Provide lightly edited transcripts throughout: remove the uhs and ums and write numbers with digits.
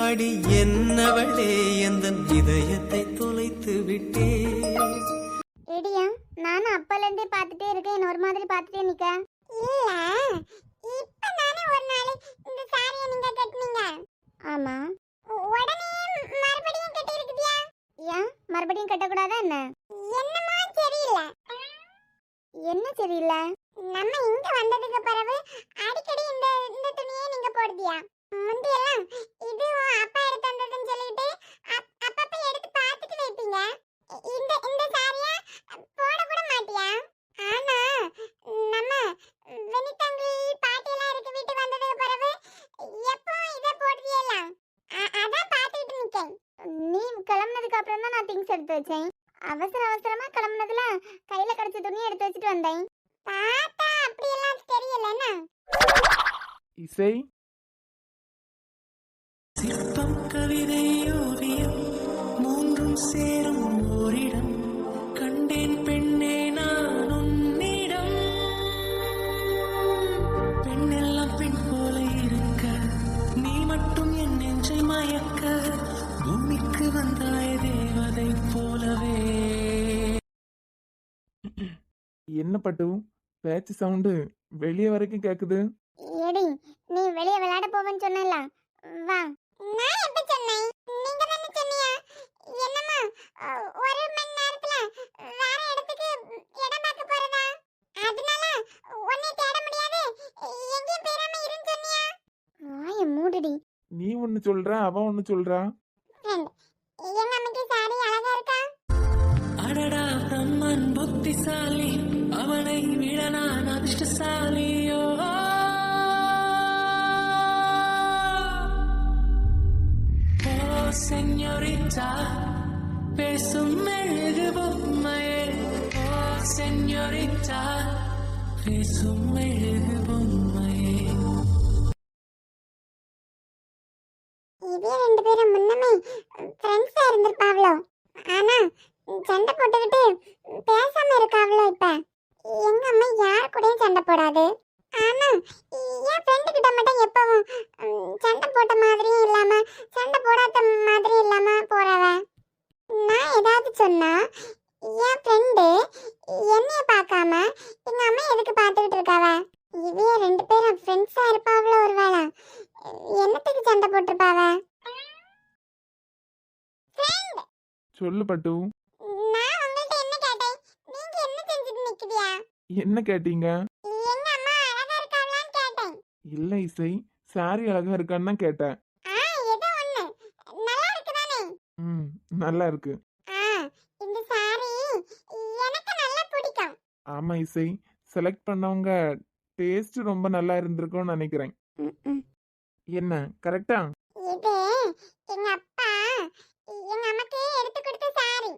அடி என்னவளே எந்தன் இதயத்தை தொலைத்து விட்டே. எடியா நானும் அப்பல இருந்தே பார்த்துட்டே இருக்கேன், என்ன ஒரு மாதிரி பார்த்துட்டே நிக்க. இல்ல இப்ப நானே ஒரு நாள் இந்த சாரியை நீங்க கட்டுனீங்க. ஆமா, உடனே மறுபடியும் கட்டி இருக்குதியா? ஏன் மறுபடியும் கட்ட கூடாதா என்ன? என்னமா சரியில்லை. என்ன சரியில்லை? நம்ம இங்க வந்ததுக்கு பிறகு அடிக்கடி இந்த இந்த துணியை நீங்க போடுதியா? முந்தியெல்லாம் இது அப்பா எடுத்து வந்ததுன்னு சொல்லிட்டு அப்பப்ப எடுத்து பார்த்துட்டு வைப்பீங்க. இந்த இந்த சாரியா போட கூட மாட்டியா? ஆனா நம்ம வெனிதங்கி பாட்டியெல்லாம் இருக்க வீட்டு வந்ததுக்கு பிறகு எப்போ இத போடுதியல? அதான் பார்த்துட்டு நிக்கேன். நீ கிளம்புனதுக்கு அப்புறம் தான் நான் திங்ஸ் எடுத்து வச்சேன். அவசரமா கிளம்புனதுல கையில கிடைச்ச துணியை எடுத்து வச்சுட்டு வந்தேன். பார்த்தா அப்படியெல்லாம் தெரியலன்னா இசை சிற்பம் கவிதை ஓவியம் மூன்றும் சேரும் ஓரிடம் கண்டேன் பெண்ணே நான் உன்னிடம். பெண்ணெல்லாம் பெண் போல இருக்க நீ மட்டும் என் நெஞ்சை மயக்க பூமிக்கு வந்தாய தேவதை போலவே. என்ன பட்டு பேச்சு சவுண்டு வெளியே வரைக்கும் கேக்குது. ஏடி நீ வெளிய விளையாட போவேன்னு சொன்னல, வா. நான் எப்ப சொன்னேன்? நீங்க தான சொன்னீங்க. என்னம்மா ஒரு மணி நேரத்துல வேற இடத்துக்கு இடம் பார்க்க போறதா? அதனால உன்னை தேட முடியாது, எங்கேயும் போறாம இருன்னு சொன்னியா? வாய மூடுடி. நீ ஒன்னு சொல்ற, அவ ஒன்னு சொல்றா. எங்க அம்மைக்கு சாரி அழகா இருக்கா? அடடா பிரம்மன் புத்திசாலி, அவனை விட நான் அதிர்ஷ்டசாலியோ. ஓ செஞோரிட்டா பேசும் மெழுகு பொம்மையே, ஓ செஞோரிட்டா பேசும் மெழுகு பொம்மையே. இதே ரெண்டு பேரும் முன்னமே ஃப்ரெண்ட்ஸா இருந்திருப்பாவளோ, ஆனா சண்டை போட்டுக்கிட்டு பேசாம இருக்காவளோ. இப்ப எங்க அம்மா யார் கூடயும் சண்டை போடாது, ஆனா என் ஃப்ரெண்டு கிட்ட மட்டும் எப்பவும் சண்டை போட்ட மாதிரியும் இல்லாம சண்டை போடாத மாதிரியும் இல்லாம போறவ. நான் ஏதாவது சொன்னா என் ஃப்ரெண்டு என்னைய பார்க்காம எங்க அம்மா எதுக்கு பார்த்துக்கிட்டு இருக்காவ? இதே ரெண்டு பேரும் ஃப்ரெண்ட்ஸா இருப்பாவளோ ஒருவேளை, என்னத்துக்கு சண்டை போட்டிருப்பாவ? சொல்லு பட்டு. நான் உங்கள்ட்ட என்ன கேட்டேன், நீங்க என்ன செஞ்சுட்டு நிக்கிறியா? என்ன கேட்டீங்க? எங்க அம்மா அழகா இருக்காங்களான்னு கேட்டேன். இல்ல இசை, சாரி அழகா இருக்கான்னு தான் கேட்டேன். ஏதோ ஒண்ணு நல்லா இருக்குதானே? நல்லா இருக்கு. இந்த சாரி எனக்கு நல்லா பிடிக்கும். ஆமா இசை, செலக்ட் பண்ணவங்க டேஸ்ட் ரொம்ப நல்லா இருந்திருக்கும்னு நினைக்கிறேன். என்ன கரெக்டா? இது எங்க அப்பா எங்க அம்மாக்கு எடுத்து கொடுத்த சாரி.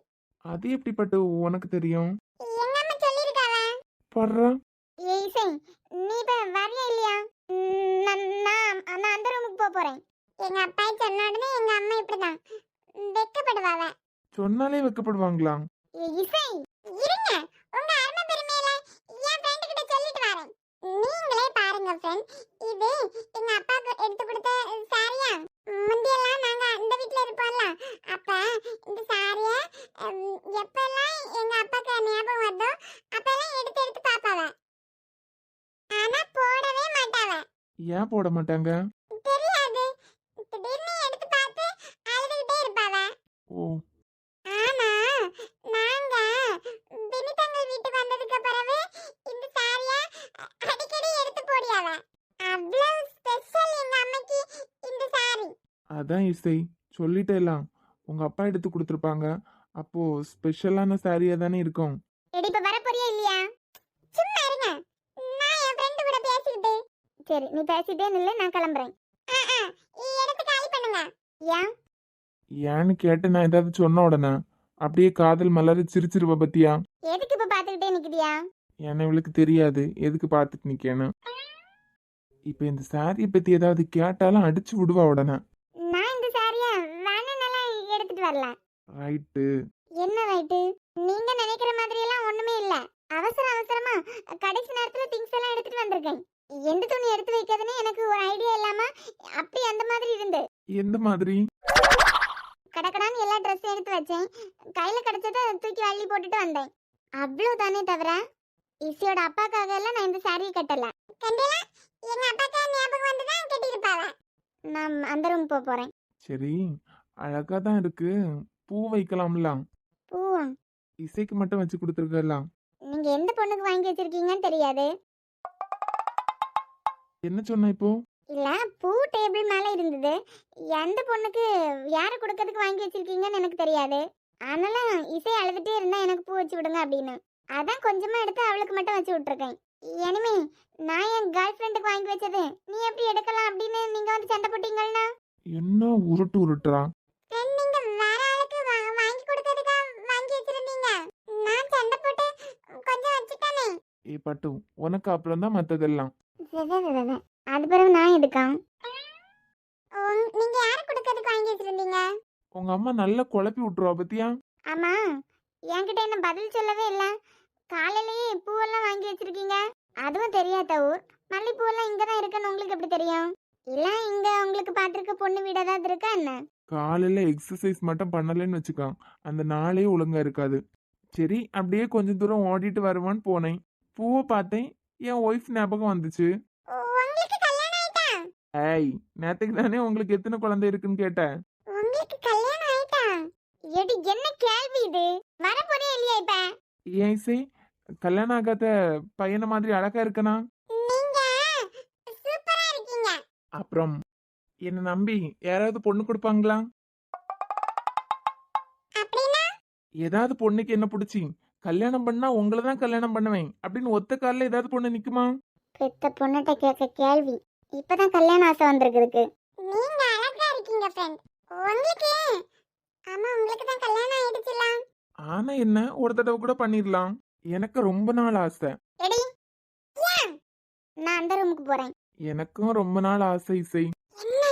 அது எப்படி பட்டு உனக்கு தெரியும்? எங்க அம்மா சொல்லிருக்காவ. படுறா. ஏய் இசை, நீ இப்ப வரியா இல்லையா? நான் அந்த ரூமுக்கு போறேன். எங்க அப்பா சொன்ன உடனே எங்க அம்மா இப்படிதான் வெக்கப்படுவாவ. சொன்னாலே வைக்கப்படுவாங்களா? இசை இருங்க, உங்க அருமை பெருமையில என் ஃப்ரெண்ட் கிட்ட சொல்லிட்டு வரேன். நீங்களே பாருங்க ஃப்ரெண்ட், இது எங்க அப்பாக்கு எடுத்து கொடுத்த சாரியா? முந்தியெல்லாம் நாங்க அந்த வீட்ல இருப்போம்ல, அப்ப இந்த சாரிய எப்பெல்லாம் எங்க அப்பாக்கு ஞாபகம் வருதோ அப்பெல்லாம் எடுத்து எடுத்து பாப்பாவ. ஆனா போடவே மாட்டாவ. ஏன் போட மாட்டாங்க? தெரியாது, திடீர்னு எடுத்து பார்த்து அழுதுகிட்டே இருப்பாவ. ஓ, ஆனா நாங்க வினிதங்கள் வீட்டுக்கு வந்ததுக்கு பிறகு இந்த சாரிய அடிக்கடி எடுத்து போடியாவ. அவ்வளவு ஸ்பெஷல் எங்க அம்மைக்கு இந்த சாரி. அதான் இசை சொல்லிட்டேலாம், உங்க அப்பா எடுத்து கொடுத்துருப்பாங்க, அப்போ ஸ்பெஷலான சாரியா தானே இருக்கும். எடி இப்ப வர போறியா இல்லையா? சும்மா இருங்க, நான் என் ஃப்ரெண்ட் கூட பேசிக்கிட்டு. சரி நீ பேசிட்டே நில்லு, நான் கிளம்புறேன். எடுத்து காலி பண்ணுங்க. ஏன்? ஏன்னு கேட்டு நான் ஏதாவது சொன்ன உடனே அப்படியே காதல் மலர சிரிச்சிருவ பத்தியா? எதுக்கு இப்ப பாத்துக்கிட்டே நிக்கிறியா? ஏன்னா இவளுக்கு தெரியாது எதுக்கு பார்த்துட்டு நிக்கேன்னு. இப்ப இந்த சாரியை பத்தி ஏதாவது கேட்டாலும் அடிச்சு விடுவா உடனே. நான் இந்த சாரிய வேணும்னால எடுத்துட்டு வரல. ரைட்டு. என்ன ரைட்டு? நீங்க நினைக்கிற மாதிரி எல்லாம் ஒண்ணுமே இல்ல. அவசர அவசரமா கடைசி நேரத்துல திங்ஸ் எல்லாம் எடுத்துட்டு வந்திருக்கேன். எந்த துணி எடுத்து வைக்கிறதுன்னு எனக்கு ஒரு ஐடியா இல்லாம அப்படி அந்த மாதிரி இருந்து எந்த மாதிரி? கடக்கடான்னு எல்லா ட்ரெஸ்ஸும் எடுத்து வச்சேன். கையில கிடைச்சதை தூக்கி அள்ளி போட்டுட்டு வந்தேன். அவ்வளவுதானே தவிர இசியோட அப்பாக்காக எல்லாம் நான் இந்த சாரியை கட்டல. எங்க அப்பாக்கா ஞாபகம் வந்துதான் கட்டிருப்பாவ. நான் அந்த ரூம் போறேன். சரி, அழகா தான் இருக்கு. பூ வைக்கலாம்ல? பூவா? இசைக்கு மட்டும் வச்சு கொடுத்துருக்கலாம். நீங்க எந்த பொண்ணுக்கு வாங்கி வச்சிருக்கீங்கன்னு தெரியாது. என்ன சொன்ன இப்போ? இல்ல, பூ டேபிள் மேல இருந்தது. எந்த பொண்ணுக்கு யாரு கொடுக்கறதுக்கு வாங்கி வச்சிருக்கீங்கன்னு எனக்கு தெரியாது. அதனால இசை அழுதுட்டே இருந்தா எனக்கு பூ வச்சு விடுங்க அப்படின்னு. அதான் கொஞ்சமா எடுத்து அவளுக்கு மட்டும் வச்சு விட்டுருக்கேன். இனிமே நான் என் கேர்ள் ஃப்ரெண்டுக்கு வாங்கி வச்சது நீ எப்படி எடுக்கலாம் அப்படின்னு நீங்க வந்து சண்டை போட்டீங்கன்னா என்ன உருட்டு உருட்டுறா? நீங்க வேற ஆளுக்கு வாங்கி கொடுக்கிறதுக்கு வாங்கி வச்சிருந்தீங்க. நான் சண்டை போட்டு கொஞ்சம் வச்சுட்டானே. ஏ பட்டு, உனக்கு அப்புறம் தான் மத்ததெல்லாம். அது பிறகு நான் எடுக்கான். நீங்க யாரு கொடுக்கிறதுக்கு வாங்கி வச்சிருந்தீங்க? உங்க அம்மா நல்லா குழப்பி விட்டுருவா பத்தியா? ஆமா, என்கிட்ட என்ன பதில் சொல்லவே இல்ல. காலையிலேயே பூவெல்லாம் வாங்கி வச்சிருக்கீங்க. அதுவும் தெரியாத ஊர். மல்லிப்பூவெல்லாம் இங்கதான் இருக்குன்னு உங்களுக்கு எப்படி தெரியும்? இல்ல இங்க உங்களுக்கு பாத்திருக்க பொண்ணு வீடு ஏதாவது இருக்கா என்ன? காலையில எக்ஸசைஸ் மட்டும் பண்ணலன்னு வச்சுக்கோ, அந்த நாளே ஒழுங்கா இருக்காது. சரி, அப்படியே கொஞ்சம் தூரம் ஓடிட்டு வருவான்னு போனேன். பூவை பார்த்தேன், என் ஒய்ஃப் ஞாபகம் வந்துச்சு. உங்களுக்கு கல்யாணம் ஆயிட்டா? ஏய், நேத்துக்கு தானே உங்களுக்கு எத்தனை குழந்தை இருக்குன்னு கேட்டேன். உங்களுக்கு கல்யாணம் ஆயிட்டா? எடி என்ன கேள்வி இது? வர போறே இல்லையா இப்ப? ஏன் இசை, கல்யாணம் ஆகாத பையனை மாதிரி அழகா இருக்கனா? நீங்க சூப்பரா இருக்கீங்க. அப்புறம் என்ன நம்பி யாராவது பொண்ணு கொடுப்பாங்களா? அப்படினா ஏதாவது பொண்ணுக்கு என்ன பிடிச்சி கல்யாணம் பண்ணா உங்களை தான் கல்யாணம் பண்ணுவேன் அப்படின்னு ஒத்த காலில் ஏதாவது பொண்ணு நிக்குமா? பெத்த பொண்ணுட்ட கேட்க கேள்வி. இப்பதான் கல்யாண ஆசை வந்திருக்கு. நீங்க அழகா இருக்கீங்க ஃப்ரெண்ட். உங்களுக்கு ஆமா, உங்களுக்கு தான் கல்யாணம் ஆயிடுச்சுல. ஆனா என்ன, ஒரு தடவை கூட பண்ணிடலாம். எனக்கு ரொம்ப நாள் ஆசை. எடி ஏன்? நான் அந்த ரூமுக்கு போறேன். எனக்கும் ரொம்ப நாள் ஆசை இசை. என்ன?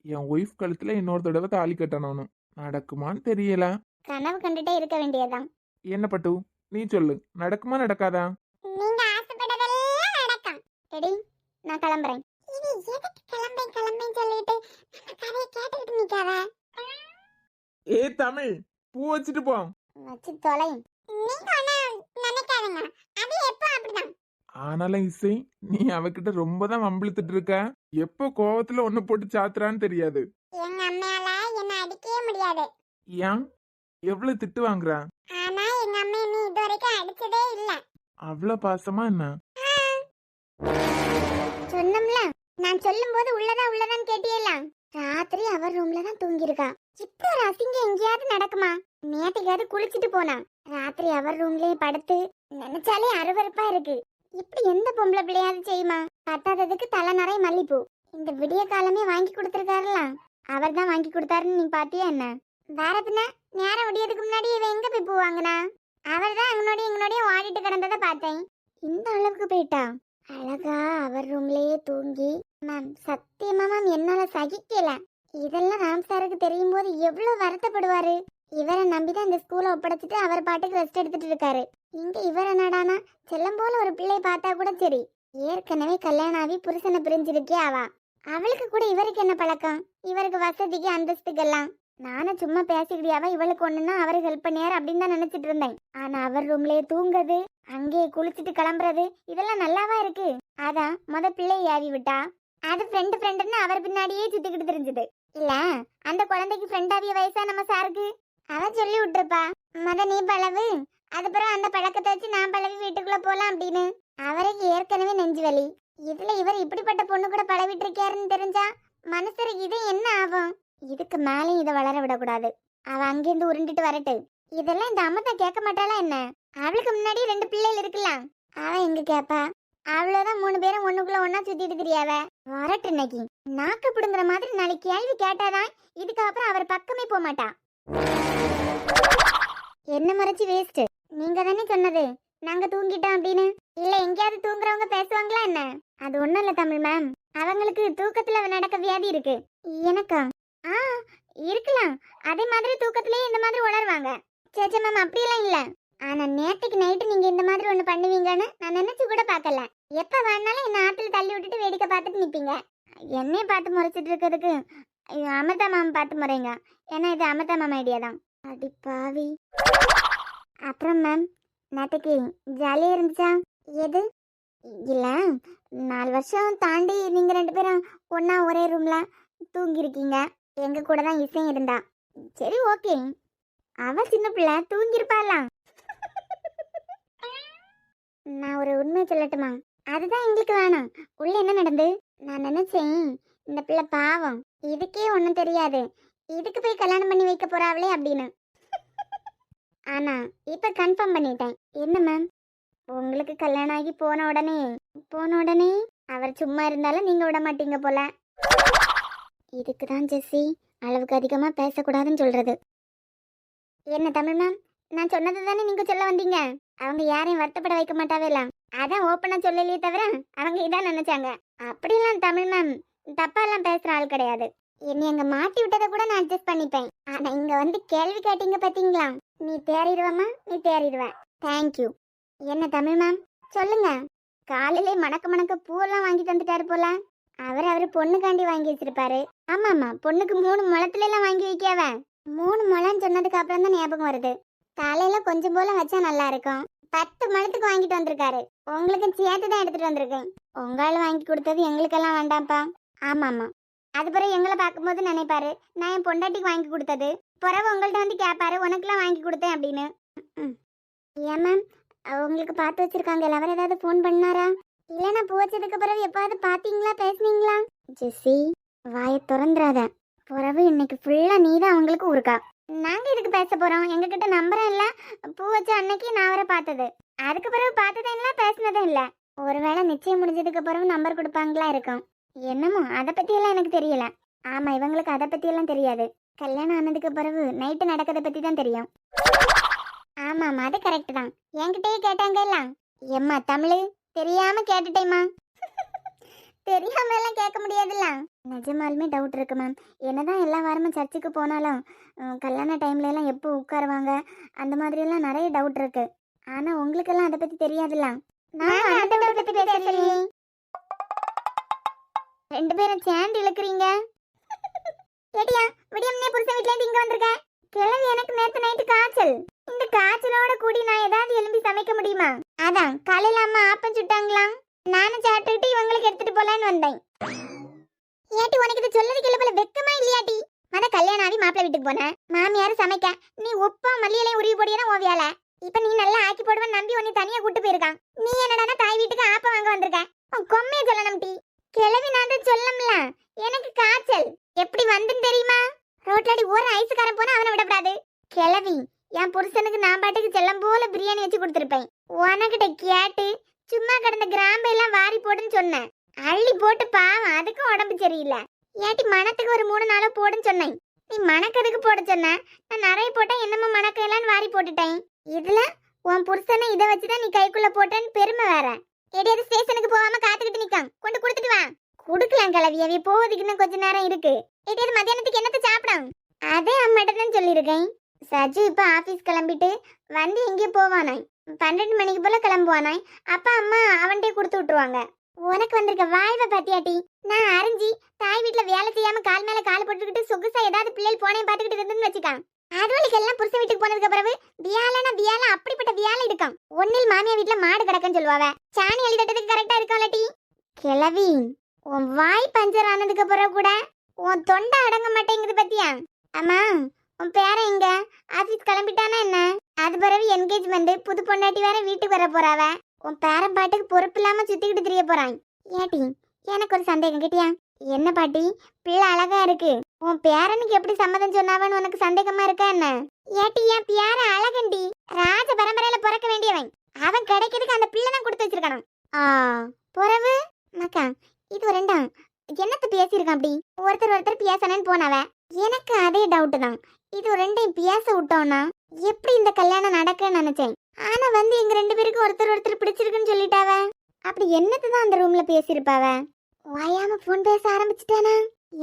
என் ஒய்ஃப் கழுத்துல இன்னொரு தடவை தாலி கட்டணும். நடக்குமான்னு தெரியல. கனவு கண்டுட்டே இருக்க வேண்டியதுதான். என்ன பட்டு, நீ சொல்லு, நடக்குமா நடக்காதா? நீங்க ஆசைப்பட்டதெல்லாம் நடக்கும். எடி நான் கிளம்புறேன். இது எதுக்கு கிளம்பேன் சொல்லிட்டு நம்ம கதையை கேட்டுக்கிட்டு நிக்காத. ஏ தமிழ், பூ வச்சுட்டு போ. வச்சு தொலை. நீங்க ஒண்ணு நினைக்காதீங்க, அது எப்போ அப்படிதான். ஆனாலும் இசை, நீ அவகிட்ட ரொம்ப தான் வம்பிழுத்துட்டு இருக்க. எப்போ கோவத்துல ஒண்ணு போட்டு சாத்துறான்னு தெரியாது. எங்க அம்மையால என்ன அடிக்கவே முடியாது. ஏன், எவ்வளவு திட்டு வாங்குறா? ஆனா எங்க அம்மா என்ன இதுவரைக்கும் அடிச்சதே இல்ல. அவ்வளவு பாசமா என்ன? சொன்னோம்ல, நான் சொல்லும் போது உள்ளதான் கேட்டியல. ராத்திரி அவர் ரூம்ல தான் தூங்கி இருக்கா. இப்ப ஒரு அசிங்கம் எங்கேயாவது நடக்குமா? நேற்றுக்காவது குளிச்சுட்டு போனா, ராத்திரி அவர் ரூம்லயே படுத்து நினைச்சாலே அருவருப்பா இருக்கு. இப்படி எந்த பொம்பளை பிள்ளையாவது செய்யுமா? பத்தாததுக்கு தலை நிறைய மல்லிப்பூ. இந்த விடிய காலமே வாங்கி கொடுத்துருக்காருல, அவர் தான் வாங்கி கொடுத்தாருன்னு நீ பாத்தியா என்ன? வேற பின்ன நேரம் விடியதுக்கு முன்னாடி இவ எங்க போய் பூ வாங்கினா? அவர் தான் எங்கனோடய ஓடிட்டு கிடந்ததை பார்த்தேன். இந்த அளவுக்கு போயிட்டா? அழகா அவர் ரூம்லயே தூங்கி. மேம் சத்தியமா மேம் என்னால சகிக்கல. இதெல்லாம் ராம் சாருக்கு தெரியும் போது எவ்வளவு வருத்தப்படுவாரு. இவரை நம்பிதான் இந்த ஸ்கூலை ஒப்படைச்சிட்டு அவர் பாட்டுக்கு ரெஸ்ட் எடுத்துட்டு இருக்காரு. இங்க இவர் என்னடானா செல்லம் போல ஒரு பிள்ளை பார்த்தா கூட சரி. ஏற்கனவே கல்யாணம் ஆகி புருஷனை பிரிஞ்சிருக்கே அவா. அவளுக்கு கூட இவருக்கு என்ன பழக்கம்? இவருக்கு வசதிக்கு அந்தஸ்துக்கெல்லாம். நானும் சும்மா பேசிக்கிட்டியாவா இவளுக்கு ஒண்ணுன்னா அவரு ஹெல்ப் பண்ணியார் அப்படின்னு தான் நினைச்சிட்டு இருந்தேன். ஆனா அவர் ரூம்லயே தூங்குறது, அங்கேயே குளிச்சுட்டு கிளம்புறது, இதெல்லாம் நல்லாவா இருக்கு? அதான் பிள்ளையை ஏவி விட்டா. அது ஃப்ரெண்டுன்னு அவர் பின்னாடியே சுத்திக்கிட்டு தெரிஞ்சது இல்ல. அந்த குழந்தைக்கு ஃப்ரெண்டாவிய வயசா நம்ம சாருக்கு? அவ சொல்லி விட்டுருப்பா, நீ பழவு, அதுக்கப்புறம் அந்த பழக்கத்தை வச்சு நான் பழவி வீட்டுக்குள்ள போலாம் அப்படின்னு. அவருக்கு ஏற்கனவே நெஞ்சு வலி. இதுல இவர் இப்படிப்பட்ட பொண்ணு கூட பழவிட்டு இருக்காருன்னு தெரிஞ்சா மனசருக்கு இது என்ன ஆகும்? இதுக்கு மேலேயும் இதை வளர விடக்கூடாது. அவ அங்கிருந்து உருண்டுட்டு வரட்டு. இதெல்லாம் இந்த அம்மத்தை கேட்க மாட்டாளா என்ன? அவளுக்கு முன்னாடி 2 பிள்ளைகள் இருக்கலாம். அவ எங்க கேப்பா? அவ்வளவுதான் 3 பேரும் ஒண்ணுக்குள்ள ஒன்னா சுத்திட்டு தெரியாவ. வரட்டு இன்னைக்கு நாக்கு பிடுங்குற மாதிரி நாளைக்கு கேள்வி கேட்டாதான் இதுக்கப்புறம் அவர் பக்கமே போக மாட்டா. என்ன மறைச்சு வேஸ்ட். நீங்க தானே சொன்னது நாங்க தூங்கிட்டோம் அப்படின்னு. இல்ல எங்கேயாவது தூங்குறவங்க பேசுவாங்களா என்ன? அது ஒண்ணும் இல்ல தமிழ் மேம், அவங்களுக்கு தூக்கத்துல நடக்க வியாதி இருக்கு. எனக்கா? இருக்கலாம். அதே மாதிரி தூக்கத்திலேயே இந்த மாதிரி உணர்வாங்க. சேச்சா மேம் அப்படியெல்லாம் இல்ல. ஆனா நேத்துக்கு நைட்டு நீங்க இந்த மாதிரி ஒண்ணு பண்ணுவீங்கன்னு நான் நினைச்சு கூட பார்க்கல. எப்ப வேணாலும் என்ன ஆத்துல தள்ளி விட்டுட்டு வேடிக்கை பார்த்துட்டு நிப்பீங்க. என்னைய பார்த்து முறைச்சிட்டு இருக்கிறதுக்கு அமிர்தா மாமா பார்த்து முறைங்க. ஏன்னா இது அமிர்தா மாமா ஐடியா தான். அடி பாவி. அப்புறம் மேம் நேற்றுக்கு ஜாலியாக இருந்துச்சா? எது இல்லை, 4 வருஷம் தாண்டி நீங்கள் 2 பேரும் ஒன்றா ஒரே ரூமில் தூங்கியிருக்கீங்க. எங்கள் கூட தான் இசையும் இருந்தா. சரி ஓகே, அவள் சின்ன பிள்ளை தூங்கியிருப்பாலாம். நான் ஒரு உண்மை சொல்லட்டுமா? அதுதான் எங்களுக்கு வேணும். உள்ள என்ன நடந்து? நான் நினைச்சேன் இந்த பிள்ளை பாவம், இதுக்கே ஒன்றும் தெரியாது, இதுக்கு போய் கல்யாணம் பண்ணி வைக்க போறாவளே அப்படின்னு. ஆனா இப்ப கன்ஃபார்ம் பண்ணிட்டேன். என்ன மேம்? உங்களுக்கு கல்யாணம் ஆகி போன உடனே அவர் சும்மா இருந்தாலும் நீங்க விட மாட்டீங்க போல. இதுக்கு தான் ஜெஸ்ஸி அளவுக்கு அதிகமா பேசக்கூடாதுன்னு சொல்றது. என்ன தமிழ் மேம், நான் சொன்னது தானே நீங்க சொல்ல வந்தீங்க. அவங்க யாரையும் வருத்தப்பட வைக்க மாட்டாவேல, அதான் ஓப்பனா சொல்லலையே தவிர அவங்க இதான் நினைச்சாங்க. அப்படிலாம் தமிழ் மேம் தப்பாலாம் பேசுற ஆள் கிடையாது. என்னை அங்க மாட்டி விட்டதை கூட நான் அட்ஜஸ்ட் பண்ணிப்பேன். ஆனா இங்க வந்து கேள்வி கேட்டீங்க பாத்தீங்களா, நீ தேறிடுவமா, நீ தேறிடுவ. தேங்க்யூ. என்ன தமிழ் மேம் சொல்லுங்க. காலையிலே மணக்க பூவெல்லாம் வாங்கி தந்துட்டாரு போல. அவர் பொண்ணுக்காண்டி வாங்கி வச்சிருப்பாரு. ஆமாம்மா, பொண்ணுக்கு 3 முழத்துல எல்லாம் வாங்கி வைக்காவ. 3 முழம்னு சொன்னதுக்கு அப்புறம் தான் ஞாபகம் வருது. தலையில கொஞ்சம் போல வச்சா நல்லா இருக்கும். 10 முழத்துக்கு வாங்கிட்டு வந்திருக்காரு. உங்களுக்கு சேர்த்து தான் எடுத்துட்டு வந்திருக்கேன். உங்களால வாங்கி கொடுத்தது எங்களுக்கெல்லாம் வேண்டாம்ப்பா. ஆமாம்மா, அது பிறகு எங்களை பார்க்கும்போது நினைப்பாரு நான் என் பொண்டாட்டிக்கு வாங்கி கொடுத்தது. பிறகு உங்கள்கிட்ட வந்து கேட்பாரு உனக்குலாம் வாங்கி கொடுத்தேன் அப்படின்னு. ஏன் மேம் உங்களுக்கு பார்த்து வச்சிருக்காங்க? அவர் ஏதாவது ஃபோன் பண்ணாரா? இல்லைன்னா பூ வச்சதுக்கு பிறகு எப்பாவது பார்த்தீங்களா, பேசுனீங்களா? ஜெஸ்ஸி வாயை திறந்துடாத. பிறகு இன்னைக்கு ஃபுல்லா நீ தான் அவங்களுக்கு ஊருக்கா. நாங்க இதுக்கு பேச போறோம்? எங்ககிட்ட நம்பரும் இல்ல. பூ வச்ச அன்னைக்கு நான் அவரை பார்த்தது, அதுக்கு பிறகு பார்த்ததும் இல்லை, பேசினதும் இல்லை. ஒருவேளை நிச்சயம் முடிஞ்சதுக்கு பிறகு நம்பர் கொடுப்பாங்களா இருக்கும். என்னமோ அதை பற்றியெல்லாம் எனக்கு தெரியல. ஆமாம், இவங்களுக்கு அதை பற்றியெல்லாம் தெரியாது. கல்யாணம் ஆனதுக்கு பிறகு நைட்டு நடக்கிறத பற்றி தான் தெரியும். ஆமாம், அது கரெக்டு தான். என்கிட்டயே கேட்டாங்க எல்லாம். எம்மா தமிழ் தெரியாம கேட்டுட்டேம்மா. தெரியாம எல்லாம் கேட்க முடியாதுல்ல. நிஜமாலுமே டவுட் இருக்கு மேம். என்னதான் எல்லா வாரமும் சர்ச்சுக்கு போனாலும் கல்யாண டைம்ல எல்லாம் எப்போ உட்காருவாங்க அந்த மாதிரி எல்லாம் நிறைய டவுட் இருக்கு. ஆனா உங்களுக்கெல்லாம் அதை பத்தி தெரியாதுல்ல. நான் அதை பத்தி பேசலையே. 2 பேரும் சேர்ந்து இழுக்கிறீங்க. கேட்டியா, விடியம்னே புருஷன் வீட்ல இருந்து இங்க வந்திருக்க. கிழவி எனக்கு நேத்து நைட்டு காய்ச்சல். இந்த காய்ச்சலோட கூடி நான் ஏதாவது எலும்பி சமைக்க முடியுமா? அதான் காலையில அம்மா ஆப்பம் சுட்டாங்களாம். நானும் சாப்பிட்டுட்டு இவங்களுக்கு எடுத்துட்டு போலான்னு வந்தேன். ஏட்டி உனக்கு இது சொல்லதுக்கு இல்ல போல வெக்கமா இல்லையாட்டி? மத கல்யாணம் ஆகி மாப்பிள்ளை வீட்டுக்கு போன மாமியார் சமைக்க நீ உப்பா மல்லியலையும் உருவி போடியா ஓவியால. இப்ப நீ நல்லா ஆக்கி போடுவேன் நம்பி உன்னை தனியா கூட்டு போயிருக்கான். நீ என்னடா தாய் வீட்டுக்கு ஆப்பம் வாங்க வந்திருக்க. கொம்மைய சொல்லணும் டீ. கிழவி நான் தான் சொல்லம்ல, எனக்கு காய்ச்சல் எப்படி வந்துன்னு தெரியுமா? ரோட்லாடி ஒரு ஐஸ்காரன் போனா அவனை விடக்கூடாது. கிழவி என் புருஷனுக்கு நான் பாட்டுக்கு செல்லம் போல பிரியாணி வச்சு கொடுத்துருப்பேன். உனக்கிட்ட கேட்டு சும்மா கிடந்த கிராம்பு எல்லாம் வாரி போடுன்னு சொன்னேன். அள்ளி போட்டு பாவம், அதுக்கும் உடம்பு சரியில்லை. ஏட்டி மணத்துக்கு ஒரு 3 நாளோ போடுன்னு சொன்னேன். நீ மணக்கிறதுக்கு போட சொன்ன, நான் நிறைய போட்டா என்னமோ மணக்க எல்லாம் வாரி போட்டுட்டேன். இதுல உன் புருஷனை இதை வச்சுதான் நீ கைக்குள்ள போட்டேன்னு பெருமை வேற. எடியாவது ஸ்டேஷனுக்கு போகாம காத்துக்கிட்டு நிக்கான், கொண்டு கொடுத்துட்டு வா. குடுக்கலாம் கிளவியவே, போவதுக்கு இன்னும் கொஞ்ச நேரம் இருக்கு. எடியாவது மத்தியானத்துக்கு என்னத்தை சாப்பிடும்? அதே அம்மாட்ட தான் சொல்லியிருக்கேன். சஜு இப்ப ஆபீஸ் கிளம்பிட்டு வந்து எங்கேயும் போவானாய். 12 மணிக்கு போல கிளம்புவானாய். அப்பா அம்மா அவன்கிட்டே கொடுத்து விட்டுருவாங்க. உனக்கு வந்திருக்க வாய்வை பாத்தியாட்டி? நான் அறிஞ்சி தாய் வீட்டுல வேலை செய்யாம கால் மேல கால் போட்டுக்கிட்டு சொகுசா ஏதாவது பிள்ளைகள் போனே பாத்துக்கிட்டு இருந்துன்னு வச்சுக்கான். அதுவளுக்கு எல்லாம் புருஷ வீட்டுக்கு போனதுக்கு பிறகு வியாலனா வியால அப்படிப்பட்ட வியால இருக்கான். ஒன்னில் மாமியா வீட்டுல மாடு கிடக்குன்னு சொல்லுவாவ. சாணி அள்ளி தட்டதுக்கு கரெக்டா இருக்கான்லட்டி. கிளவி உன் வாய் பஞ்சர் ஆனதுக்கு பிறகு கூட உன் தொண்டை அடங்க மாட்டேங்குது பத்தியா? அம்மா உன் பேரன் எங்க? ஆபீஸ் கிளம்பிட்டானா என்ன? அது பிறகு என்கேஜ்மெண்ட், புது பொண்டாட்டி வேற வீட்டுக்கு வர போறாவ. உன் பேரன் பாட்டுக்கு பொறுப்பு இல்லாம சுத்திக்கிட்டு திரிய போறான். ஏட்டி எனக்கு ஒரு சந்தேகம் கேட்டியா? என்ன பாட்டி, பிள்ளை அழகா இருக்கு, உன் பேரனுக்கு எப்படி சம்மதம் சொன்னாவன்னு உனக்கு சந்தேகமா இருக்கா என்ன? ஏட்டி என் பேரன் அழகண்டி, ராஜ பரம்பரையில பிறக்க வேண்டியவன். அவன் கிடைக்கிறதுக்கு அந்த பிள்ளை தான் கொடுத்து வச்சிருக்கானு. பொறவு மக்கா இது ரெண்டாம் என்னத்த பேசியிருக்கான்? அப்படி ஒருத்தர் பேசணும்னு போனவ. எனக்கு அதே டவுட் தான். இது ரெண்டையும் பேச விட்டோம்னா எப்படி இந்த கல்யாணம் நடக்குன்னு நினைச்சேன். ஆனா வந்து எங்க 2 பேருக்கு ஒருத்தர் பிடிச்சிருக்குன்னு சொல்லிட்டாவ. அப்படி என்னத்துதான் அந்த ரூம்ல பேசியிருப்பாவ? வாயாம போன் பேச ஆரம்பிச்சுட்டானா?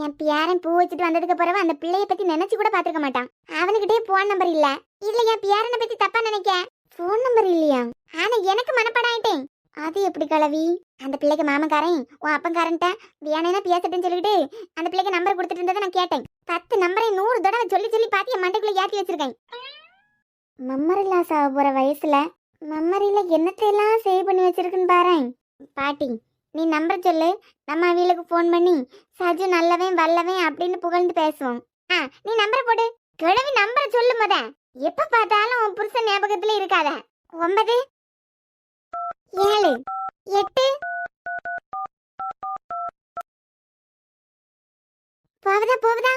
என் பேரன் பூ வச்சுட்டு வந்ததுக்கு பிறகு அந்த பிள்ளைய பத்தி நினைச்சு கூட பாத்துருக்க மாட்டான். அவனுக்கிட்டே போன் நம்பர் இல்ல. இதுல என் பேரனை பத்தி தப்பா நினைக்க ஃபோன் நம்பர் இல்லையா? ஆனா எனக்கு மனப்பாடம் ஆயிட்டேன். அது எப்படி கலவி? அந்த பிள்ளைக்கு மாமன்காரன் உன் அப்பன்காரன்ட்ட வியானேனா பேசட்டுன்னு சொல்லிட்டு அந்த பிள்ளைக்கு நம்பர் கொடுத்துட்டு இருந்ததை நான் கேட்டேன். 10 நம்பரை 100 தடவை சொல்லி சொல்லி பார்த்து என் மண்டைக்குள்ள ஏற்றி வச்சிருக்கேன். மெமரிலா சாக போற வயசுல மெமரியில என்னத்தையெல்லாம் சேவ் பண்ணி வச்சிருக்குன்னு பாரேன். பாட்டி நீ நம்பர் சொல்லு, நம்ம அவங்களுக்கு ஃபோன் பண்ணி சஜு நல்லவன் வல்லவன் அப்படின்னு புகழ்ந்து பேசுவோம். நீ நம்பர் போடு. கிழவி நம்பரை சொல்லு முத. எப்ப பார்த்தாலும் உன் புருஷன் ஞாபகத்துல இருக்காத. 9 7 8 போவதா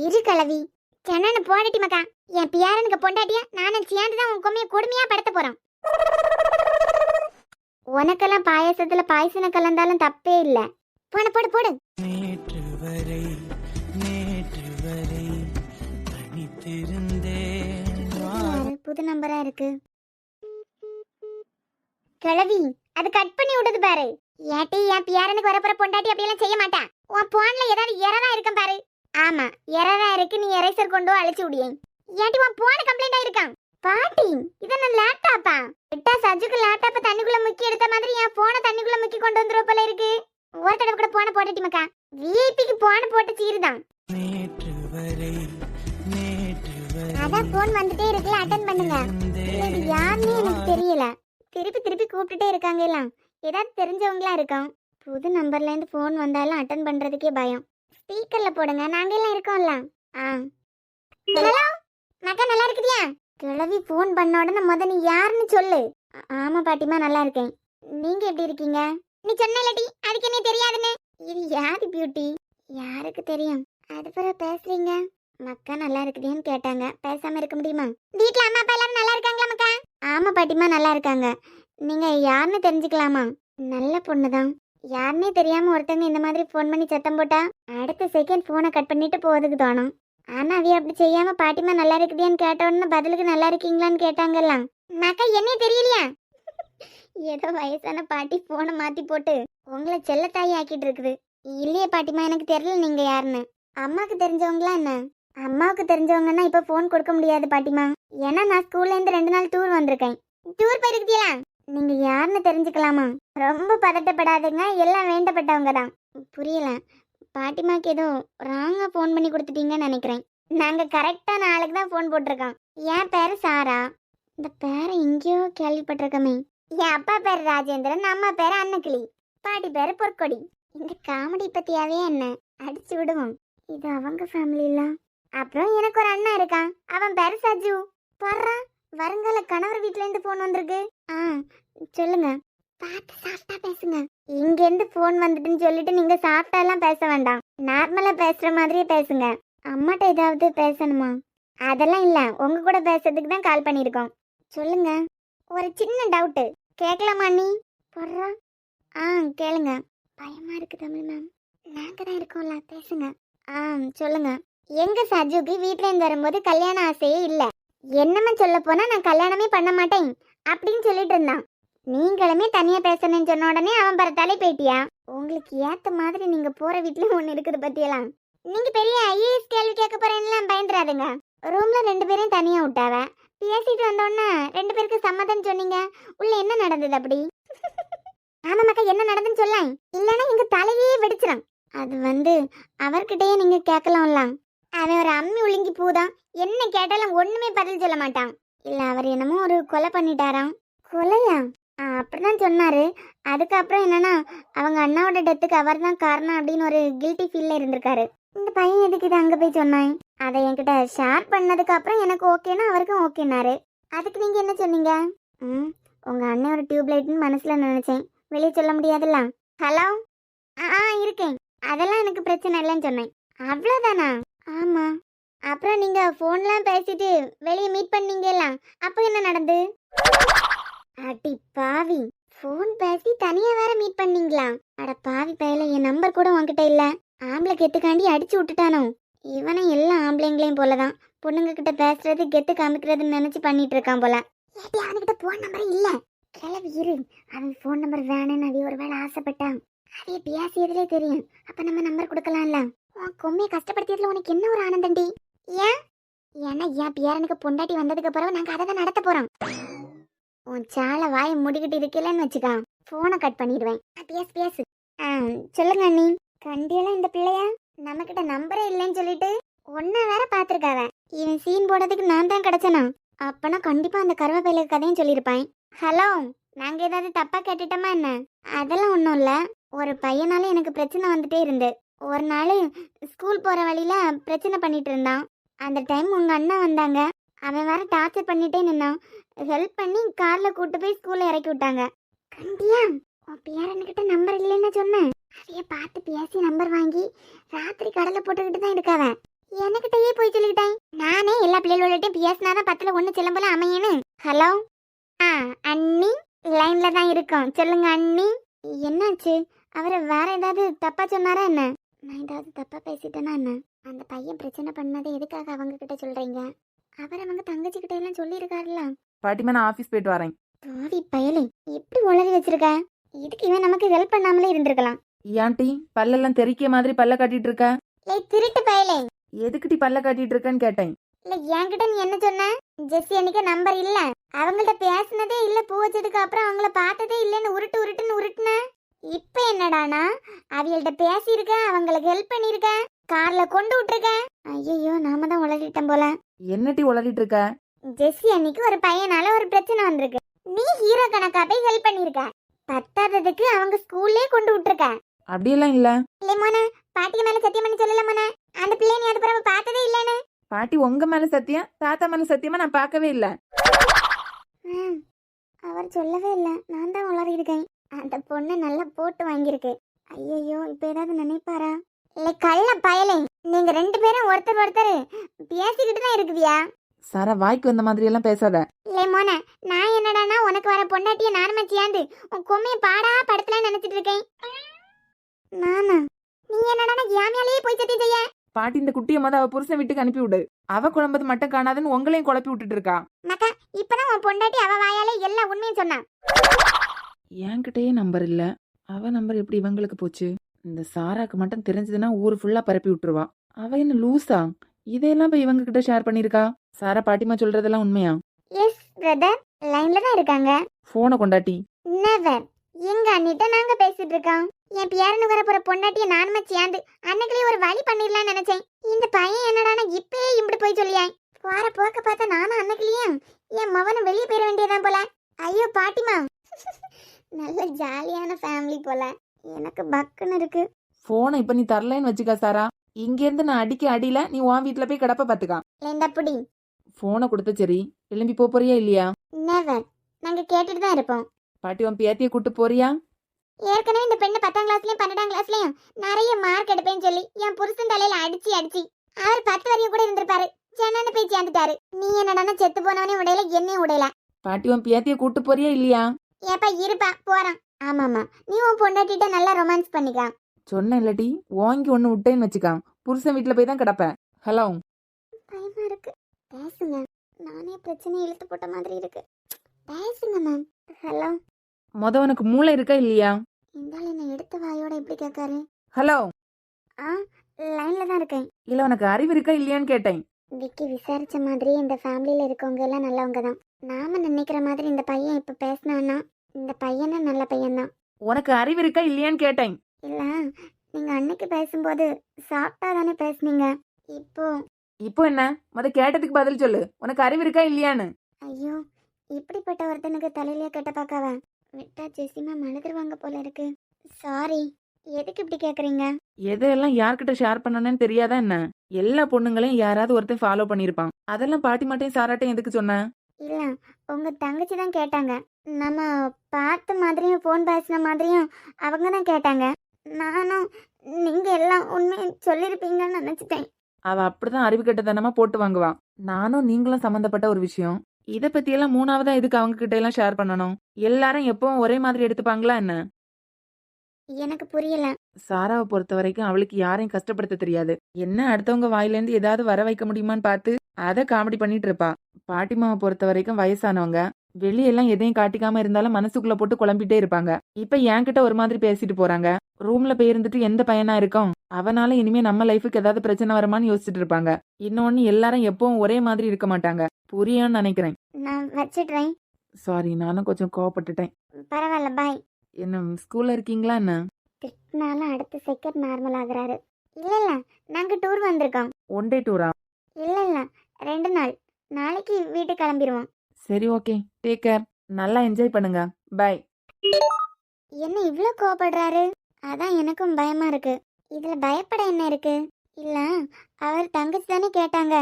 இரு கலவி. சென்னு போடட்டி மக்கா. என் பியாரனுக்கு பொண்டாட்டியா நானும் சேர்ந்துதான் உன் கொம்மைய கொடுமையா படுத்த போறோம். உனக்கெல்லாம் பாயசத்துல பாயசன கலந்தாலும் தப்பே இல்ல. போன போடு போடு. நேற்று வரை தனித்திருந்தேன். புது நம்பரா இருக்கு. கிழவி அது கட் பண்ணி விடுது பாரு. ஏட்டி என் பியாரனுக்கு வரப்போற பொண்டாட்டி அப்படியெல்லாம் செய்ய மாட்டா. உன் போன்ல ஏதாவது எரரா இருக்கும் பாரு. ஆமா எரரா இருக்கு, நீ எரேசர் கொண்டு அழிச்சு விடியே. ஏட்டி உன் போன் கம்ப்ளைண்ட் ஆயிருக்கான். பாட்டி இதென்ன லேப்டாப்பா? விட்டா சஜுக்கு லேப்டாப்ப தண்ணிக்குள்ள முக்கி எடுத்த மாதிரி என் போனை தண்ணிக்குள்ள முக்கி கொண்டு வந்துருவ போல இருக்கு. ஒரு தடவை கூட போன போட்டுட்டி மக்கா. விஐபிக்கு போன போட்டு சீருதான். அதான் போன் வந்துட்டே இருக்குல்ல, அட்டன் பண்ணுங்க. இது யாருன்னு எனக்கு தெரியல. திருப்பி திருப்பி கூப்பிட்டுட்டே இருக்காங்க எல்லாம். ஏதாவது தெரிஞ்சவங்களா இருக்கான். புது நம்பர்ல இருந்து போன் வந்தாலும் அட்டன் பண்றதுக்கே பயம். ஸ்பீக்கர்ல போடுங்க, நாங்க எல்லாம் இருக்கோம்ல. ஹலோ மக்கா, நல்லா இருக்குதியா? கிழவி போன் பண்ண உடனே முத நீ யாருன்னு சொல்லு. ஆமா பாட்டிமா நல்லா இருக்கேன். நீங்க எப்படி இருக்கீங்க? நீ சொன்னலடி அதுக்கு என்ன தெரியாதுன்னு. இது யாரு பியூட்டி? யாருக்கு தெரியும்? அது பிறகு பேசுறீங்க. மக்கா நல்லா இருக்குதியான்னு கேட்டாங்க, பேசாம இருக்க முடியுமா? வீட்ல அம்மா அப்பா எல்லாரும் நல்லா இருக்காங்களா மக்கா? ஆமா பாட்டிமா நல்லா இருக்காங்க. நீங்க யாருன்னு தெரிஞ்சுக்கலாமா? நல்ல பொண்ணுதான். யாருன்னே தெரியாம ஒருத்தவங்க இந்த மாதிரி போன் பண்ணி சத்தம் போட்டா அடுத்த செகண்ட் போனை கட் பண்ணிட்டு போறதுக்கு தோணும். ஆனா அவிய அப்படி செய்யாம பாட்டிமா நல்லா இருக்குதியான்னு கேட்ட உடனே பதிலுக்கு நல்லா இருக்கீங்களான்னு கேட்டாங்கல்லாம். மக்கா என்ன தெரியலையா? ஏதோ வயசான பாட்டி போனை மாத்தி போட்டு உங்களை செல்லத்தாயி ஆக்கிட்டு இருக்குது. இல்லையே பாட்டிமா எனக்கு தெரியல நீங்க யாருன்னு. அம்மாவுக்கு தெரிஞ்சவங்களா என்ன? அம்மாவுக்கு தெரிஞ்சவங்கன்னா இப்ப போன் கொடுக்க முடியாது பாட்டிமா. ஏன்னா நான் ஸ்கூல்ல இருந்து 2 நாள் டூர் வந்திருக்கேன். டூர் போயிருக்கீங்களா? நீங்க யாருன்னு தெரிஞ்சுக்கலாமா? ரொம்ப பதட்டப்படாதுங்க, எல்லாம் வேண்டப்பட்டவங்க தான். புரியல பாட்டிமாக்கு ஏதோ ராங்கா போன் பண்ணி கொடுத்துட்டீங்கன்னு நினைக்கிறேன். நாங்க கரெக்டான ஆளுக்கு தான் போன் போட்டிருக்கோம். என் பேரு சாரா. இந்த பேரை எங்கேயோ கேள்விப்பட்டிருக்கமே. என் அப்பா பேரு ராஜேந்திரன், அம்மா பேரு அன்னக்கிளி, பாட்டி பேரு பொற்கொடி. இந்த காமெடி பத்தியாவே என்ன அடிச்சு விடுவோம். இது அவங்க ஃபேமிலில. அப்புறம் எனக்கு ஒரு அண்ணா இருக்கான், அவன் பேரு சஜு. பர்றா வருங்கால கணவர் வீட்ல இருந்து போன் வந்திருக்கு. சொல்லுங்க. பார்த்து சாஃப்டா பேசுங்க. இங்க இருந்து போன் வந்துட்டுன்னு சொல்லிட்டு நீங்க சாஃப்டா எல்லாம் பேச வேண்டாம், நார்மலா பேசுற மாதிரியே பேசுங்க. அம்மாட்ட ஏதாவது பேசணுமா? அதெல்லாம் இல்ல, உங்க கூட பேசுறதுக்கு தான் கால் பண்ணிருக்கோம். சொல்லுங்க. ஒரு சின்ன டவுட் கேட்கலாமா நீ? போடுறா. கேளுங்க. பயமா இருக்கு தமிழ் மேம். நாங்க தான் இருக்கோம்ல, பேசுங்க. சொல்லுங்க. எங்க சஜுக்கு வீட்ல இருந்து வரும்போது கல்யாண ஆசையே இல்ல. என்னமா சொல்ல போனா நான் கல்யாணமே பண்ண மாட்டேன் அப்படின்னு சொல்லிட்டு இருந்தான். நீங்களுமே தனியா பேசணும்னு சொன்ன உடனே அவன் பரத்தாலே போயிட்டியா? உங்களுக்கு ஏத்த மாதிரி நீங்க போற வீட்டுல ஒண்ணு இருக்குது பத்தியெல்லாம். நீங்க பெரிய ஐஏஎஸ் கேள்வி கேட்க போறேன்னு பயந்துடாதுங்க. ரூம்ல 2 பேரையும் தனியா விட்டாவ. பேசிட்டு வந்தோன்னா 2 பேருக்கு சம்மதம் சொன்னீங்க. உள்ள என்ன நடந்தது அப்படி? ஆமா மக்கா, என்ன நடந்துன்னு சொல்ல, இல்லைன்னா எங்க தலையே வெடிச்சிடும். அது அவர்கிட்டயே நீங்க கேட்கலாம்ல. அவன் ஒரு அம்மி உளுங்கி பூதான். என்ன கேட்டாலும் ஒண்ணுமே பதில் சொல்ல மாட்டான். இல்ல அவர் என்னமோ ஒரு கொலை பண்ணிட்டாராம். கொலையா? அப்படிதான் சொன்னாரு. அதுக்கப்புறம் என்னன்னா அவங்க அண்ணாவோட டெத்துக்கு அவர் தான் காரணம் அப்படின்னு ஒரு கில்ட்டி ஃபீல்ல இருந்திருக்காரு. இந்த பையன் எதுக்கு இதை அங்க போய் சொன்னான்? அதை என்கிட்ட ஷேர் பண்ணதுக்கு அப்புறம் எனக்கு ஓகேனா அவருக்கும் ஓகேனாரு. அதுக்கு நீங்க என்ன சொன்னீங்க? உங்க அண்ணன் ஒரு டியூப்லைட்னு மனசுல நினைச்சேன், வெளியே சொல்ல முடியாதுல்ல. ஹலோ இருக்கேன், அதெல்லாம் எனக்கு பிரச்சனை இல்லைன்னு சொன்னேன். அவ்வளோதானா? ஆமா. அப்புறம் நீங்க போன்லாம் பேசிட்டு வெளியே மீட் பண்ணீங்கல்ல, அப்போ என்ன நடந்து? அடி பாவி, போன் பேசி தனியா வேற மீட் பண்ணீங்களா? அட பாவி பயல, என் நம்பர் கூட உன்கிட்ட இல்ல. ஆம்பளை கெத்துக்காண்டி அடிச்சு விட்டுட்டானோ? இவனை எல்லா ஆம்பளைங்களையும் போலதான் பொண்ணுங்க கிட்ட பேசுறது கெத்து காமிக்கிறதுன்னு நினைச்சு பண்ணிட்டு இருக்கான் போல. ஏடி அவன்கிட்ட போன் நம்பர் இல்ல. கிளவி இரு, அவன் போன் நம்பர் வேணும்னு அது ஒருவேளை ஆசைப்பட்டான். அதைய பேசியதுலே தெரியும். அப்ப நம்ம நம்பர் கொடுக்கலாம்ல. உன் கொம்மையை கஷ்டப்படுத்தியதுல உனக்கு என்ன ஒரு ஆனந்தண்டி? ஏன்னா என் பேரனுக்கு பொண்டாட்டி வந்ததுக்கு பிறகு நாங்க அதை தான் நடத்த போறோம். உன் சாலை வாயை முடிக்கிட்டு இருக்கலன்னு வச்சுக்கா போனை கட் பண்ணிடுவேன். பேசு பேசு. சொல்லுங்க அண்ணி. கண்டியெல்லாம் இந்த பிள்ளையா நம்மக்கிட்ட நம்பரே இல்லைன்னு சொல்லிட்டு ஒன்ன வேற பார்த்துருக்காவ. இவன் சீன் போடுறதுக்கு நான் தான் கிடைச்சனா? அப்பனா கண்டிப்பா அந்த கருவேப்பிலை கதையும் சொல்லியிருப்பேன். ஹலோ, நாங்க ஏதாவது தப்பா கேட்டுட்டோமா என்ன? அதெல்லாம் ஒன்றும் இல்லை. ஒரு பையனால எனக்கு பிரச்சனை வந்துட்டே இருந்து. ஒரு நாள் ஸ்கூல் போற வழியில பிரச்சனை பண்ணிட்டு இருந்தான். அந்த டைம் உங்க அண்ணன் வந்தாங்க. அவன் வேற டார்ச்சர் பண்ணிட்டே நின்னான். ஹெல்ப் பண்ணி கார்ல கூட்டு போய் ஸ்கூல்ல இறக்கி விட்டாங்க. கண்டியா உன் பேரன்கிட்ட நம்பர் இல்லைன்னு சொன்னேன். அதைய பார்த்து பேசி நம்பர் வாங்கி ராத்திரி கடலை போட்டுக்கிட்டு தான் இருக்காவ. எனக்கிட்டயே போய் சொல்லிக்கிட்டேன். நானே எல்லா பிள்ளைகளோடட்டையும் பேசினாதான் 10ல் 1 சிலம்பல அமையன்னு. ஹலோ, அண்ணி லைன்ல தான் இருக்கோம். சொல்லுங்க அண்ணி. என்னாச்சு? அவரை வேற ஏதாவது தப்பா சொன்னாரா என்ன? நான் ஏதாவது தப்பா பேசிட்டேனா என்ன? அந்த பையன் பிரச்சனை பண்ணதை எதுக்காக அவங்க கிட்ட சொல்றீங்க? அவர் அவங்க தங்கச்சி கிட்ட எல்லாம் சொல்லியிருக்காருல்ல. பாட்டிமா, நான் ஆஃபீஸ் போயிட்டு வரேன். பாவி பயலே, எப்படி உளறி வச்சிருக்க? இதுக்கு இவன் நமக்கு ஹெல்ப் பண்ணாமலே இருந்திருக்கலாம். ஏன்டி பல்லெல்லாம் தெறிக்க மாதிரி பல்ல காட்டிட்டு இருக்க? திருட்டு பயலே, எதுக்குடி பல்ல காட்டிட்டு இருக்கன்னு கேட்டேன். இல்ல என்கிட்ட நீ என்ன சொன்ன? ஜெஸ்ஸி அன்னைக்கு நம்பர் இல்ல, அவங்கள்ட்ட பேசினதே இல்ல, பூ வச்சதுக்கு அப்புறம் அவங்கள பார்த்ததே இல்லைன்னு உருட்டுன்னு உருட்டுன. இப்ப என்னடானா அவியல்கிட்ட பேசியிருக்க, அவங்களுக்கு ஹெல்ப் பண்ணிருக்க, கார்ல கொண்டு விட்டுருக்க. ஐயோ, நாம தான் உளறிட்டோம் போல. என்னட்டி உளறிட்டு இருக்க? ஜெஸ்ஸி அன்னைக்கு ஒரு பையனால ஒரு பிரச்சனை வந்திருக்கு. நீ ஹீரோ கணக்கா போய் ஹெல்ப் பண்ணிருக்க. பத்தாததுக்கு அவங்க ஸ்கூல்லே கொண்டு விட்டுருக்க. அப்படியெல்லாம் இல்ல. இல்ல மோன, பாட்டிக்கு மேல சத்தியம் பண்ணி சொல்லல மோன, அந்த பிள்ளைய நீ அது பிறகு பார்த்ததே இல்லன்னு. பாட்டி உங்க மேல சத்தியம், தாத்தா மேல சத்தியமா நான் பார்க்கவே இல்ல. அவர் சொல்லவே இல்ல, நான் தான் உளறி இருக்கேன். அந்த பொண்ணு நல்லா போட்டு வாங்கியிருக்கு. ஐயோ, இப்ப ஏதாவது நினைப்பாரா? இல்ல கள்ள பயலே, நீங்க 2 பேரும் ஒருத்தர் பேசிக்கிட்டு தான் இருக்குவியா? சாரா, வாய்க்கு வந்த மாதிரி எல்லாம் பேசாத. இல்ல மோன, நான் என்னடானா உனக்கு வர பொண்டாட்டிய நானுமே சேர்ந்து உன் கொம்மைய பாடா படுத்தலான்னு நினைச்சிட்டு இருக்கேன். நானா? நீ என்னடானா யாமியாலேயே போய் சத்தியம் செய்ய? பாட்டி, இந்த குட்டியை அவ புருஷன் வீட்டுக்கு அனுப்பி விடு. அவ குழம்பது மட்டும் காணாதுன்னு உங்களையும் குழப்பி விட்டுட்டு இருக்கா. மக்கா, இப்பதான் உன் பொண்டாட்டி அவ வாயாலே எல்லா உண்மையும் சொன்னா. என்கிட்டயே நம்பர் இல்ல, அவ நம்பர் எப்படி இவங்களுக்கு போச்சு? இந்த சாராக்கு மட்டும் தெரிஞ்சதுன்னா ஊர் ஃபுல்லா பரப்பி விட்டுருவா. அவ என்ன லூசா? இதையெல்லாம் போய் இவங்க கிட்ட ஷேர் பண்ணிருக்கா? சாரா, பாட்டிமா சொல்றதெல்லாம் உண்மையா? எஸ் பிரதர், லைன்ல தான் இருக்காங்க. போனை கொண்டாட்டி. நெவர். எங்க அண்ணிட்ட நாங்க பேசிட்டு இருக்கோம். என் பேரனு வர போற பொண்டாட்டிய நானுமே சேர்ந்து அன்னைக்குள்ளே ஒரு வழி பண்ணிடலாம்னு நினைச்சேன். இந்த பையன் என்னடானா இப்பயே இப்படி போய் சொல்லியான். போற போக்க பார்த்தா நானும் அன்னைக்குள்ளேயே என் மவனும் வெளியே போயிட வேண்டியதான் போல. ஐயோ பாட்டிமா, நல்ல ஜாலியான ஃபேமிலி போல. எனக்கு பக்குன்னு இருக்கு. போனை இப்ப நீ தரலன்னு வச்சுக்கா சாரா, இங்க இருந்து நான் அடிக்க அடியில நீ உன் வீட்டுல போய் கிடப்ப பாத்துக்கா. புடி. போனை கொடுத்த சரி, எழும்பி போறியா இல்லையா? நெவர். நாங்க கேட்டுட்டு தான் இருப்போம். பாட்டி, உன் பேத்திய கூட்டு போறியா? ஏற்கனவே இந்த பெண்ணு 10ஆம் கிளாஸ்லயும் 12ஆம் கிளாஸ்லயும் நிறைய மார்க் எடுப்பேன்னு சொல்லி என் புருஷன் தலையில அடிச்சு அவர் 10 வரையும் கூட இருந்திருப்பாரு. சென்னு போய் சேர்ந்துட்டாரு. நீ என்னடானா செத்து போனவனே உடையில என்னையும் உடையல. பாட்டி, உன் பேத்திய கூட்டு போறியா இல்லையா? ஏப்பா இருப்பா, போறான். ஆமாமா, நீ உன் பொண்டாட்டிட்ட நல்லா ரொமான்ஸ் பண்ணிக்கலாம். சொன்ன இல்லடி, வாங்கி ஒண்ணு விட்டேன்னு வச்சுக்கா, புருஷன் வீட்டுல போய் தான் கிடப்ப. ஹலோ, பயமா இருக்கு. பேசுங்க, நானே பிரச்சனை இழுத்து போட்ட மாதிரி இருக்கு. பேசுங்க மேம். ஹலோ, உனக்கு மூளை இருக்கா இல்லையா? இருந்தாலும் என்ன எடுத்த வாயோட எப்படி கேட்காரு? ஹலோ, லைன்ல தான் இருக்கேன். இல்ல உனக்கு அறிவு இருக்கா இல்லையான்னு கேட்டேன். விக்கி விசாரிச்ச மாதிரி இந்த ஃபேமிலியில இருக்கவங்க எல்லாம் நல்லவங்க தான். நாம நினைக்கிற மாதிரி இந்த பையன் இப்ப பேசினான்னா இந்த பையனும் நல்ல பையன்தான். உனக்கு அறிவு இருக்கா இல்லையான்னு கேட்டேன். இல்ல, நீங்க அன்னைக்கு பேசும்போது சாப்பிட்டா தானே பேசுனீங்க. இப்போ என்ன? கேட்டதுக்கு பதில் சொல்லு. உனக்கு அறிவு இருக்கா இல்லையான்னு. ஐயோ, இப்படிப்பட்ட ஒருத்தனுக்கு தலையில கட்ட பார்க்காவ விட்டா ஜெசிமா மழுதுருவாங்க போல இருக்கு. சாரி. எதுக்கு இப்படி கேக்குறீங்க? எதையெல்லாம் யார்கிட்ட ஷேர் பண்ணணும்னு தெரியாதா என்ன? எல்லா பொண்ணுங்களையும் யாராவது ஒருத்தன் ஃபாலோ பண்ணிருப்பான். அதெல்லாம் பாட்டி மாட்டையும் சாராட்டையும் எதுக்கு சொன்ன? இல்ல, உங்க தங்கச்சி தான் கேட்டாங்க. நம்ம பார்த்த மாதிரியும் போன் பேசின மாதிரியும் அவங்க தான் கேட்டாங்க. நானும் நீங்க எல்லாம் உண்மையை சொல்லிருப்பீங்கன்னு நினைச்சிட்டேன். அவ அப்படிதான் அறிவு கெட்டதனமா போட்டு வாங்குவா. நானும் நீங்களும் சம்பந்தப்பட்ட ஒரு விஷயம். இத பத்தி எல்லாம் மூணாவதா எதுக்கு அவங்க கிட்ட எல்லாம் ஷேர் பண்ணணும்? எல்லாரும் எப்பவும் ஒரே மாதிரி எடுத்துப்பாங்களா என்ன? எனக்கு புரியல. சாராவை பொறுத்த வரைக்கும் அவளுக்கு யாரையும் கஷ்டப்படுத்த தெரியாது. என்ன அடுத்தவங்க வாயிலேருந்து ஏதாவது வர வைக்க முடியுமான்னு பார்த்து அதை காமெடி பண்ணிட்டு இருப்பா. பாட்டிமாவை பொறுத்த வரைக்கும் வயசானவங்க, வெளியெல்லாம் எதையும் காட்டிக்காம இருந்தாலும் மனசுக்குள்ள போட்டு குழம்பிட்டே இருப்பாங்க. இப்ப என்கிட்ட ஒரு மாதிரி பேசிட்டு போறாங்க. ரூம்ல போய் இருந்துட்டு எந்த பையனா இருக்கும்? அவனால இனிமே நம்ம லைஃபுக்கு ஏதாவது பிரச்சனை வருமான்னு யோசிச்சுட்டு இருப்பாங்க. இன்னொன்னு, எல்லாரும் எப்பவும் ஒரே மாதிரி இருக்க மாட்டாங்க. புரியும்னு நினைக்கிறேன். நான் வச்சிடுறேன். சாரி, நானும் கொஞ்சம் கோவப்பட்டுட்டேன். பரவாயில்ல, பாய். என்ன ஸ்கூல்ல இருக்கீங்களா என்ன? திட்டினாலும் அடுத்த செகண்ட் நார்மல் ஆகுறாரு. இல்ல இல்ல, நாங்க டூர் வந்திருக்கோம். ஒன் டே டூரா? இல்ல இல்ல, 2 நாள். நாளைக்கு வீட்டுக்கு கிளம்பிடுவோம். சரி, ஓகே, டேக் கேர். நல்லா என்ஜாய் பண்ணுங்க. பை. என்ன இவ்ளோ கோவப்படுறாரு? அதான் எனக்கும் பயமா இருக்கு. இதுல பயப்பட என்ன இருக்கு? இல்ல, அவர் தங்கச்சி தானே கேட்டாங்க,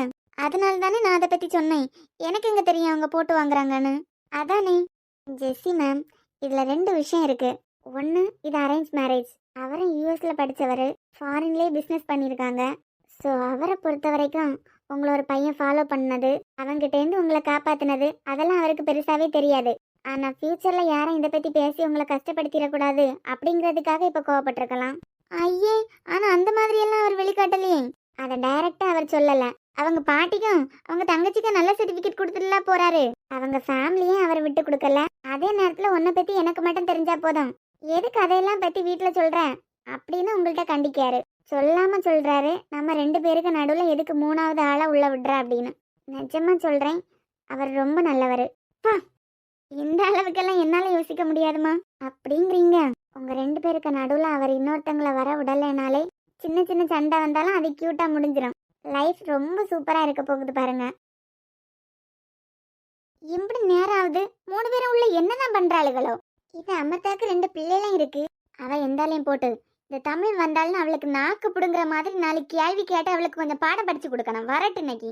அதனால தானே நான் அதை பத்தி சொன்னேன். எனக்கு எங்க தெரியும் அவங்க போட்டு வாங்குறாங்கன்னு. அதானே. ஜெஸ்ஸி மேம், இதுல 2 விஷயம் இருக்கு. ஒன்று, இது அரேஞ்ச் மேரேஜ். அவரும் யூஎஸ்ல படித்தவர், ஃபாரின்லேயே பிஸ்னஸ் பண்ணியிருக்காங்க. ஸோ அவரை பொறுத்த வரைக்கும் உங்களை ஒரு பையன் ஃபாலோ பண்ணது, அவங்ககிட்டேருந்து உங்களை காப்பாற்றினது, அதெல்லாம் அவருக்கு பெருசாகவே தெரியாது. ஆனால் ஃப்யூச்சரில் யாரும் இதை பற்றி பேசி உங்களை கஷ்டப்படுத்திடக்கூடாது அப்படிங்கிறதுக்காக இப்போ கோவப்பட்டிருக்கலாம். ஐயே, ஆனால் அந்த மாதிரியெல்லாம் அவர் வெளிக்காட்டலையே. அதை டைரக்டாக அவர் சொல்லலை. அவங்க பாட்டிக்கும் அவங்க தங்கச்சிக்கும் நல்ல சர்டிஃபிகேட் கொடுத்துட்டுலாம் போறாரு. அவங்க ஃபேமிலியும் அவரை விட்டு கொடுக்கல. அதே நேரத்தில் உன்னை பற்றி எனக்கு மட்டும் தெரிஞ்சா போதும், எதுக்கு அதையெல்லாம் பற்றி வீட்டில் சொல்கிற அப்படின்னு உங்கள்கிட்ட கண்டிக்காரு. சொல்லாமல் சொல்கிறாரு, நம்ம 2 பேருக்கு நடுவில் எதுக்கு 3வது ஆளாக உள்ள விடுற அப்படின்னு. நிஜமாக சொல்கிறேன், அவர் ரொம்ப நல்லவர். பா, இந்த அளவுக்கெல்லாம் என்னால் யோசிக்க முடியாதுமா. அப்படிங்கிறீங்க? உங்கள் 2 பேருக்கு நடுவில் அவர் இன்னொருத்தங்களை வர விடலைனாலே சின்ன சின்ன சண்டை வந்தாலும் அது க்யூட்டாக முடிஞ்சிடும். லைஃப் ரொம்ப சூப்பராக இருக்க போகுது பாருங்க. இப்படி நேரம் ஆகுது, 3 பேரும் உள்ள என்னதான் பண்றாளுகளோ. இது அம்மத்தாக்கு 2 பிள்ளைலாம் இருக்கு. அவ எந்தாலையும் போட்டு இந்த தமிழ் வந்தாலும் அவளுக்கு நாக்கு புடுங்குற மாதிரி நாளைக்கு கேள்வி கேட்டு அவளுக்கு கொஞ்சம் பாடம் படிச்சு கொடுக்கணும். வரட்டு இன்னைக்கு.